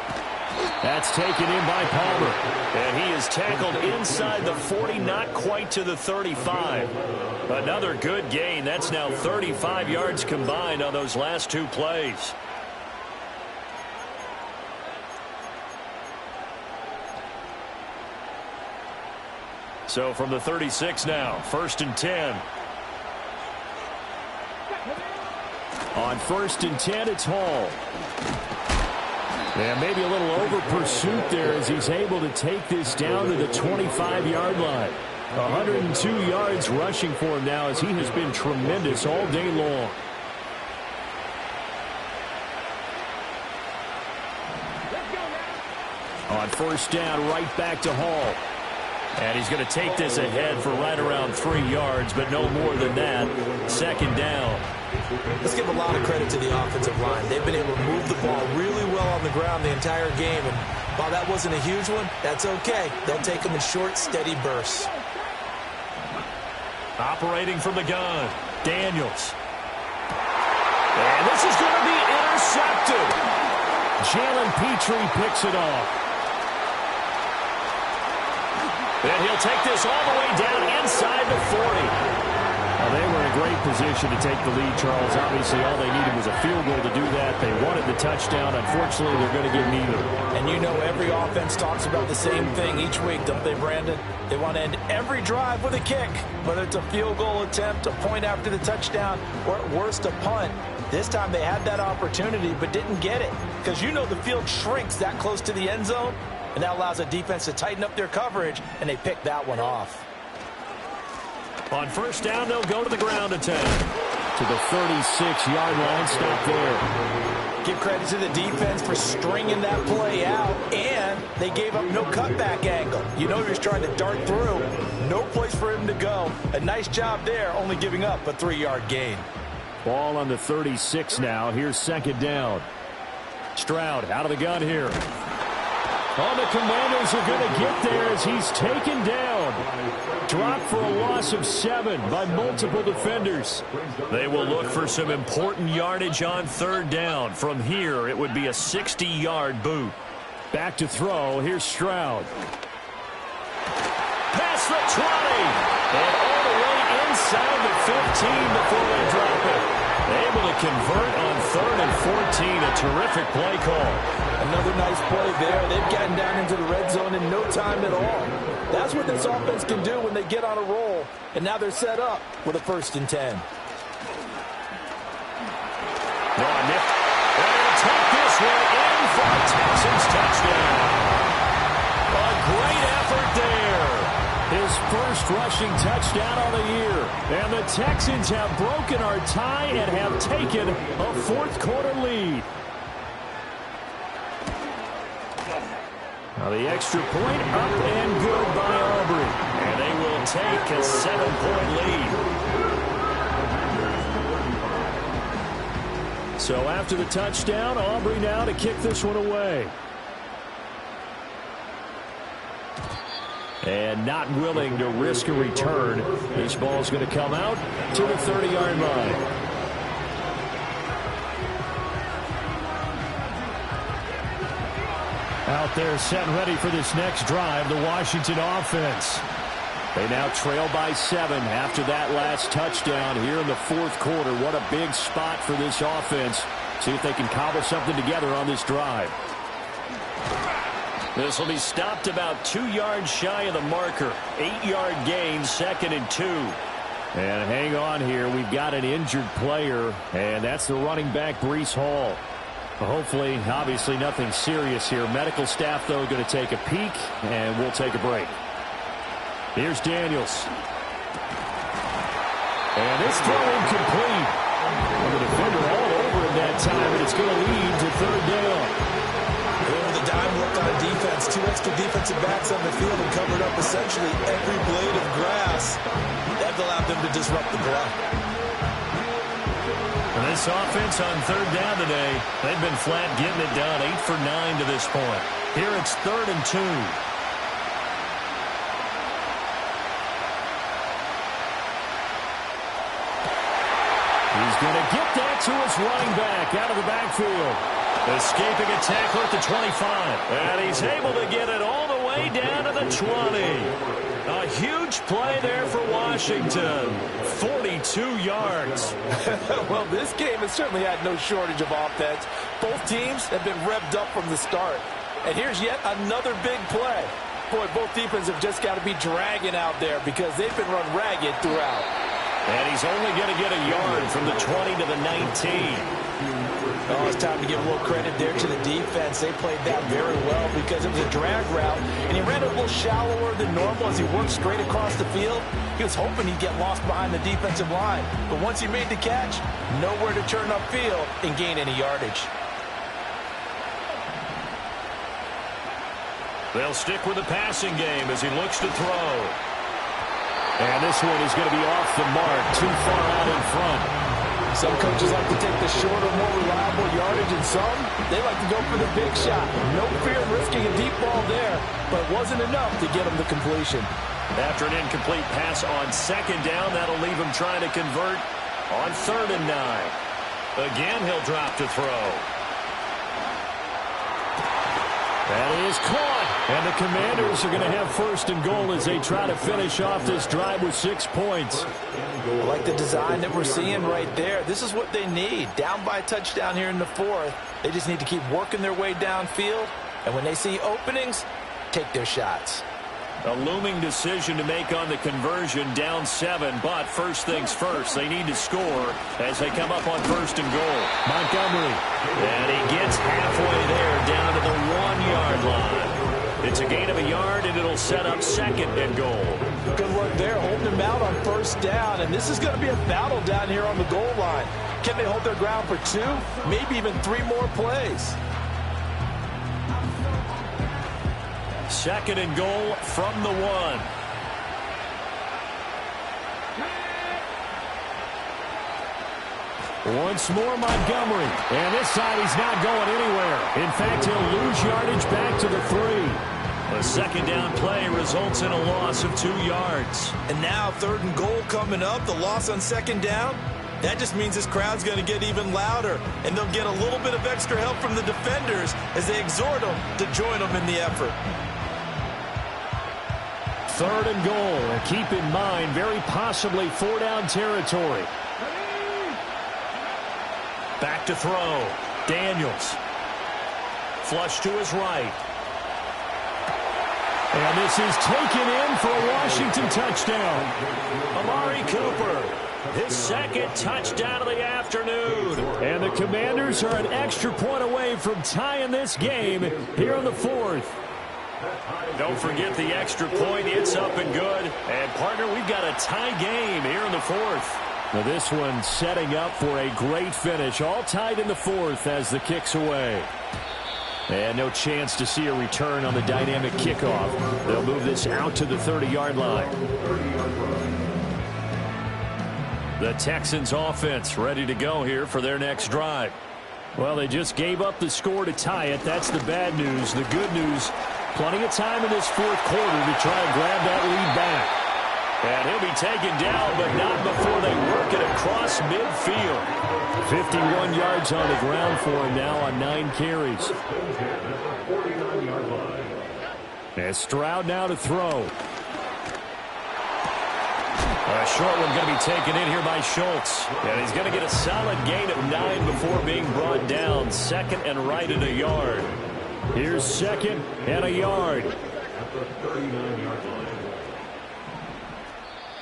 That's taken in by Palmer. And he is tackled inside the 40, not quite to the 35. Another good gain. That's now 35 yards combined on those last 2 plays. So from the 36 now, 1st and 10. On 1st and 10, it's Hall. And maybe a little over pursuit there as he's able to take this down to the 25-yard line. 102 yards rushing for him now as he has been tremendous all day long. On 1st down, right back to Hall. And he's going to take this ahead for right around 3 yards, but no more than that. 2nd down. Let's give a lot of credit to the offensive line. They've been able to move the ball really well on the ground the entire game. And while that wasn't a huge one, that's okay. They'll take them in short, steady bursts. Operating from the gun, Daniels. And this is going to be intercepted. Jalen Petrie picks it off. And he'll take this all the way down inside the 40. Well, they were in a great position to take the lead, Charles. Obviously, all they needed was a field goal to do that. They wanted the touchdown. Unfortunately, they're going to get neither. And you know every offense talks about the same thing each week, don't they, Brandon? They want to end every drive with a kick, whether it's a field goal attempt, a point after the touchdown, or at worst, a punt. This time they had that opportunity but didn't get it because you know the field shrinks that close to the end zone, and that allows the defense to tighten up their coverage, and they pick that one off. On 1st down, they'll go to the ground attack. To the 36-yard line, stop there. Give credit to the defense for stringing that play out, and they gave up no cutback angle. You know he was trying to dart through. No place for him to go. A nice job there, only giving up a 3-yard gain. Ball on the 36 now. Here's 2nd down. Stroud out of the gun here. Oh, the Commanders are going to get there as he's taken down. Dropped for a loss of 7 by multiple defenders. They will look for some important yardage on 3rd down. From here, it would be a 60-yard boot. Back to throw. Here's Stroud. Past the 20. And all the way inside the 15 before they drop it. Able to convert on 3rd and 14. A terrific play call. Another nice play there. They've gotten down into the red zone in no time at all. That's what this offense can do when they get on a roll. And now they're set up with a 1st and 10. nipped. And he'll take this one in for a Texans touchdown. A great effort there. His first rushing touchdown of the year. And the Texans have broken our tie and have taken a fourth-quarter lead. Now the extra point up and good by Aubrey. And they will take a 7-point lead. So after the touchdown, Aubrey now to kick this one away. And not willing to risk a return. This ball is going to come out to the 30-yard line. Out there set and ready for this next drive, the Washington offense. They now trail by 7 after that last touchdown here in the fourth quarter. What a big spot for this offense. See if they can cobble something together on this drive. This will be stopped about 2 yards shy of the marker. 8-yard gain, 2nd and 2. And hang on here. We've got an injured player, and that's the running back, Breece Hall. Hopefully, obviously nothing serious here. Medical staff, though, going to take a peek, and we'll take a break. Here's Daniels. And this throw incomplete. And the defender all over him that time, and it's going to lead to 3rd down. The dime worked on defense. 2 extra defensive backs on the field and covered up essentially every blade of grass. That allowed them to disrupt the play. And this offense on 3rd down today, they've been flat getting it done. 8 for 9 to this point. Here it's 3rd and 2. He's going to get that to his running back out of the backfield. Escaping a tackle at the 25. And he's able to get it all the way down to the 20. A huge play there for Washington. 42 yards. Well, this game has certainly had no shortage of offense. Both teams have been revved up from the start. And here's yet another big play. Boy, both defenses have just got to be dragging out there because they've been run ragged throughout. And he's only going to get a yard from the 20 to the 19. Oh, it's time to give a little credit there to the defense. They played that very well because it was a drag route, and he ran it a little shallower than normal as he worked straight across the field. He was hoping he'd get lost behind the defensive line, but once he made the catch, nowhere to turn upfield and gain any yardage. They'll stick with the passing game as he looks to throw. And this one is going to be off the mark, too far out in front. Some coaches like to take the shorter, more reliable yardage, and some, they like to go for the big shot. No fear of risking a deep ball there, but it wasn't enough to get him the completion. After an incomplete pass on 2nd down, that'll leave him trying to convert on 3rd and 9. Again, he'll drop to throw. That is caught. And the Commanders are going to have 1st and goal as they try to finish off this drive with 6 points. I like the design that we're seeing right there. This is what they need. Down by a touchdown here in the 4th. They just need to keep working their way downfield. And when they see openings, take their shots. A looming decision to make on the conversion, down 7. But first things first, they need to score as they come up on 1st and goal. Montgomery. And he gets halfway there down to the 1-yard line. It's a gain of a yard, and it'll set up 2nd and goal. Good work there, holding him out on 1st down. And this is going to be a battle down here on the goal line. Can they hold their ground for 2, maybe even 3 more plays? 2nd and goal from the 1. Once more, Montgomery. And this time he's not going anywhere. In fact, he'll lose yardage back to the 3. A 2nd down play results in a loss of 2 yards. And now 3rd and goal coming up. The loss on 2nd down. That just means this crowd's going to get even louder. And they'll get a little bit of extra help from the defenders as they exhort them to join them in the effort. 3rd and goal. And keep in mind, very possibly 4-down territory. Back to throw. Daniels. Flush to his right. And this is taken in for a Washington touchdown. Amari Cooper. his second touchdown of the afternoon. And the Commanders are an extra point away from tying this game here in the fourth. Don't forget the extra point. It's up and good. And, partner, we've got a tie game here in the fourth. Now this one setting up for a great finish. All tied in the fourth as the kick's away. And no chance to see a return on the dynamic kickoff. They'll move this out to the 30-yard line. The Texans offense ready to go here for their next drive. Well, they just gave up the score to tie it. That's the bad news. The good news, plenty of time in this fourth quarter to try and grab that lead back. And he'll be taken down, but not before they work it across midfield. 51 yards on the ground for him now on 9 carries. And Stroud now to throw. A short one going to be taken in here by Schultz. And he's going to get a solid gain of 9 before being brought down. Second and right at a yard. Here's second and a yard.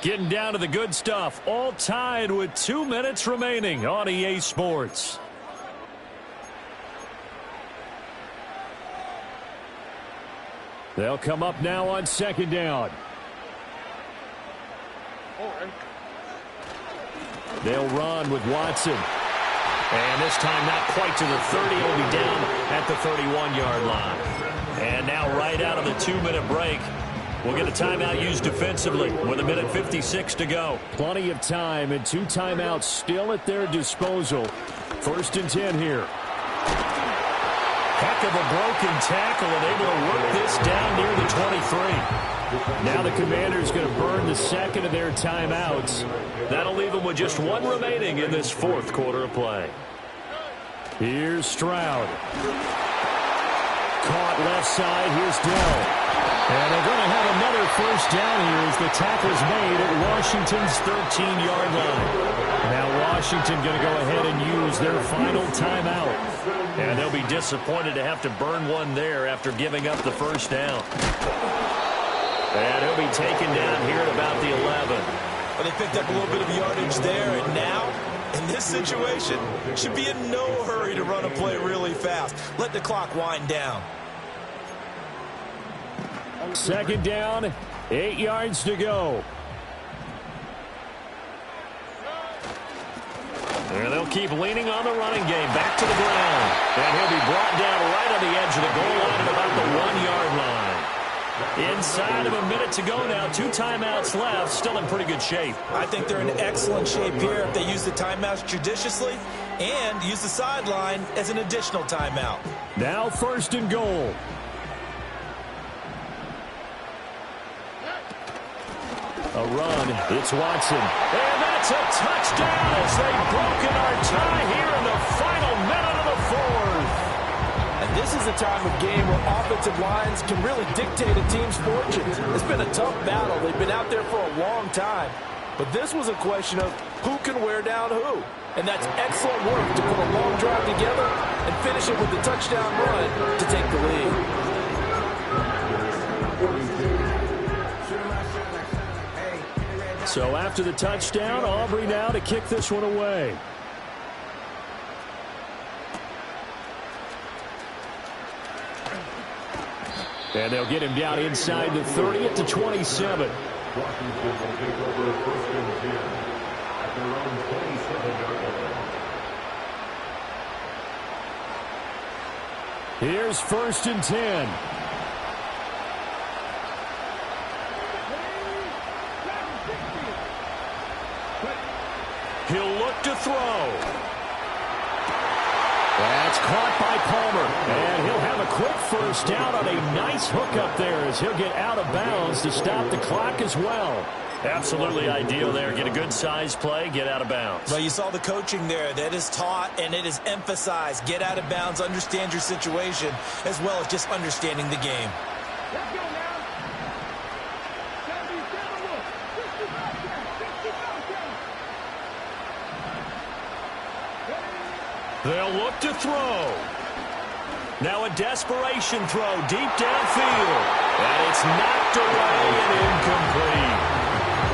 Getting down to the good stuff. All tied with 2 minutes remaining on EA Sports. They'll come up now on second down. They'll run with Watson. And this time not quite to the 30. He'll be down at the 31-yard line. And now right out of the 2-minute break, we'll get a timeout used defensively with 1:56 to go. Plenty of time and 2 timeouts still at their disposal. First and 10 here. Heck of a broken tackle and able to work this down near the 23. Now the Commanders going to burn the second of their timeouts. That'll leave them with just 1 remaining in this fourth quarter of play. Here's Stroud. Caught left side. Here's Dell. And they're going to have another first down here as the tackle's made at Washington's 13-yard line. Now Washington going to go ahead and use their final timeout. And they'll be disappointed to have to burn one there after giving up the first down. And he'll be taken down here at about the 11. But they picked up a little bit of yardage there, and now, in this situation, should be in no hurry to run a play really fast. Let the clock wind down. Second down, 8 yards to go. And they'll keep leaning on the running game. Back to the ground. And he'll be brought down right on the edge of the goal line at about the 1-yard line. Inside of a minute to go now. 2 timeouts left. Still in pretty good shape. I think they're in excellent shape here if they use the timeouts judiciously and use the sideline as an additional timeout. Now first and goal. A run. It's Watson. And that's a touchdown as they've broken our tie here in the final minute of the fourth. And this is a time of game where offensive lines can really dictate a team's fortunes. It's been a tough battle. They've been out there for a long time. But this was a question of who can wear down who. And that's excellent work to put a long drive together and finish it with the touchdown run to take the lead. So after the touchdown, Aubrey now to kick this one away. And they'll get him down inside the 30 at the 27. Washington will take over first and 10 at their own 27-yard line. Here's first and 10. He'll look to throw. That's caught by Palmer. And he'll have a quick first down on a nice hook up there as he'll get out of bounds to stop the clock as well. Absolutely ideal there. Get a good size play, get out of bounds. Well, you saw the coaching there. That is taught and it is emphasized. Get out of bounds, understand your situation, as well as just understanding the game. Let's go now. They'll look to throw. Now a desperation throw deep downfield. And it's knocked away and incomplete.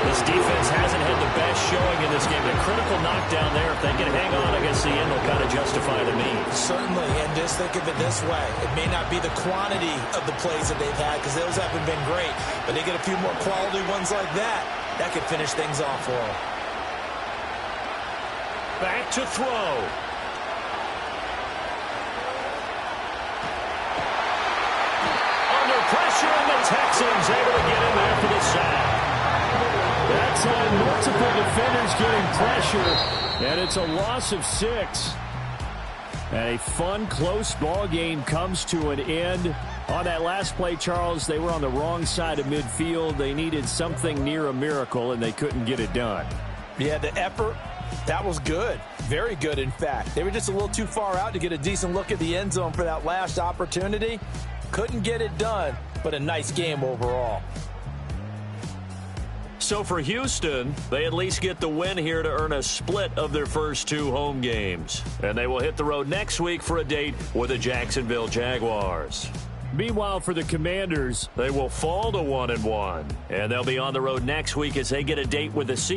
This defense hasn't had the best showing in this game. A critical knockdown there. If they can hang on against the end, they'll kind of justify the means. Certainly, and just think of it this way. It may not be the quantity of the plays that they've had because those haven't been great, but they get a few more quality ones like that. That could finish things off for them. Back to throw. Under pressure, and the Texans able to get in there for the sack. That's multiple defenders getting pressure, and it's a loss of 6. And a fun, close ball game comes to an end. On that last play, Charles, they were on the wrong side of midfield. They needed something near a miracle, and they couldn't get it done. Yeah, the effort, that was good. Very good, in fact. They were just a little too far out to get a decent look at the end zone for that last opportunity. Couldn't get it done, but a nice game overall. So for Houston, they at least get the win here to earn a split of their first 2 home games. And they will hit the road next week for a date with the Jacksonville Jaguars. Meanwhile, for the Commanders, they will fall to 1-1. And they'll be on the road next week as they get a date with the Seahawks.